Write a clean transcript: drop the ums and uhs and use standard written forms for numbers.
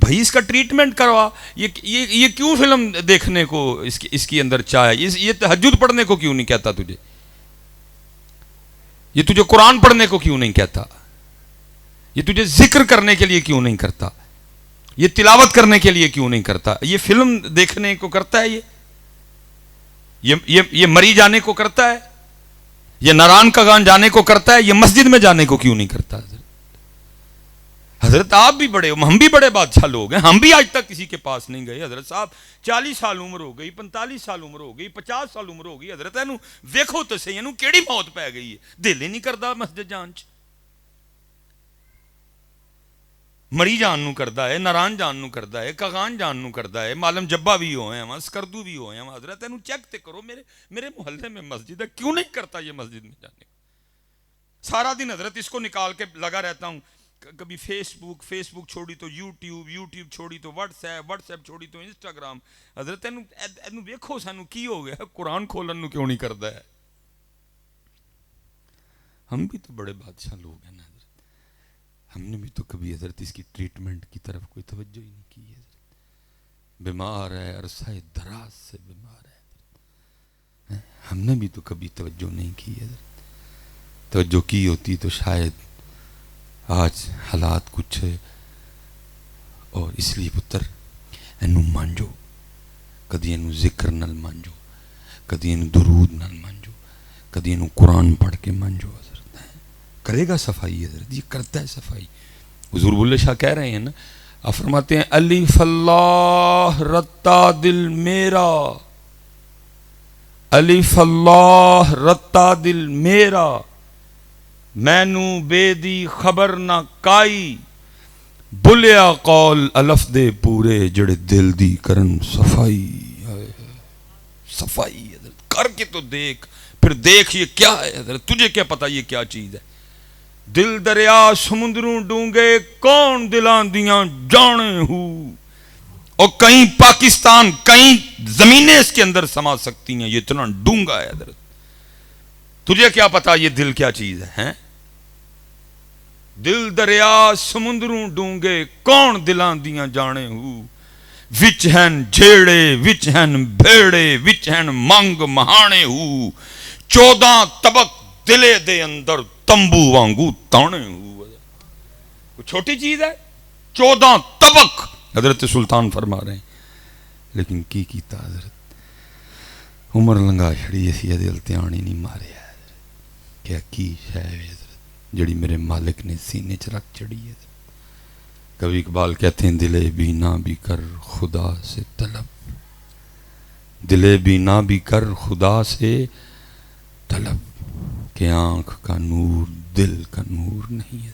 بھائی اس کا ٹریٹمنٹ کروا. یہ کیوں فلم دیکھنے کو اس کی اندر چاہے؟ یہ تہجد پڑھنے کو کیوں نہیں کہتا تجھے؟ یہ تجھے قرآن پڑھنے کو کیوں نہیں کہتا؟ یہ تجھے ذکر کرنے کے لیے کیوں نہیں کرتا؟ یہ تلاوت کرنے کے لیے کیوں نہیں کرتا؟ یہ فلم دیکھنے کو کرتا ہے؟ یہ مری جانے کو کرتا ہے؟ یہ ناران کا گان جانے کو کرتا ہے؟ یہ مسجد میں جانے کو کیوں نہیں کرتا؟ حضرت آپ بھی بڑے، ہم بھی بڑے بادشاہ لوگ ہیں، ہم بھی آج تک کسی کے پاس نہیں گئے. حضرت صاحب 40 سال عمر ہو گئی، 45 سال عمر ہو گئی، 50 سال عمر ہو گئی. حضرت اینو ویکھو تے صحیح، اینو کیڑی موت پی گئی ہے؟ دل ہی نہیں کردا مسجد جان چ. مری جان نو کردا ہے، ناران جان نو کردا ہے، کغان جان نو کردا ہے، معلم جبا بھی ہوئے ہیں، سکردو بھی ہوئے ہیں. حضرت اینو چیک تے کرو، میرے محلے میں مسجد ہے، کیوں نہیں کرتا یہ مسجد میں جانے؟ سارا دن حضرت اس کو نکال کے لگا رہتا ہوں، کبھی فیس بک چھوڑی تو یوٹیوب چھوڑی تو واٹس ایپ چھوڑی تو انسٹاگرام. حضرت اینو ویکھو سانو کی ہو گیا؟ قرآن کھولن نو کیوں نہیں کردا ہے؟ ہم بھی تو بڑے بادشاہ لوگ ہیں نا حضرت، ہم نے بھی تو کبھی حضرت اس کی ٹریٹمنٹ کی طرف کوئی توجہ ہی نہیں کی ہے. حضرت بیمار ہے، عرصہ دراز سے بیمار ہے، ہم نے بھی تو کبھی توجہ نہیں کی ہے. حضرت توجہ کی ہوتی تو شاید آج حالات کچھ ہے. اور اس لیے پتر اینو مانجو، کدی اینو ذکر نال مانجو، کدی اینو درود نال مانجو، کدی اینو قرآن پڑھ کے مانجو. حضرت کرے گا صفائی. حضرت یہ کرتا ہے صفائی. حضور بلے شاہ کہہ رہے ہیں نا، آپ فرماتے ہیں الف اللہ رتا دل میرا، الف اللہ رتا دل میرا، مینو بے دی خبر نہ کائی، بلیا قول الف دے پورے جڑے دل دی کرن صفائی. صفائی حضرت کر کے تو دیکھ، پھر دیکھ یہ کیا ہے. حضرت تجھے کیا پتا یہ کیا چیز ہے؟ دل دریا سمندروں ڈونگے کون دلان دیاں جانے ہو، اور کہیں پاکستان کہیں زمینیں اس کے اندر سما سکتی ہیں، یہ اتنا ڈونگا ہے. حضرت تجھے کیا پتا یہ دل کیا چیز ہے؟ دل دریا سمندروں ڈونگے کون دلان دیاں جانے ہو، وچ ہن جھیڑے وچ ہن بھیڑے وچ ہن منگ مہانے ہو، 14 طبق دلے دے اندر تمبو وانگو تانے ہو. کوئی چھوٹی چیز ہے؟ 14 طبق حضرت سلطان فرما رہے ہیں. لیکن کی کیتا حضرت؟ عمر لنگا چھڑی اسی دل تے آنی نہیں مارے. کیا کی شے حضرت جڑی میرے مالک نے سینے چ رکھ چڑی ہے. کبھی اقبال کہتے ہیں دلے بینا بھی کر خدا سے طلب، دلے بینا بھی کر خدا سے طلب، کہ آنکھ کا نور دل کا نور نہیں ہے.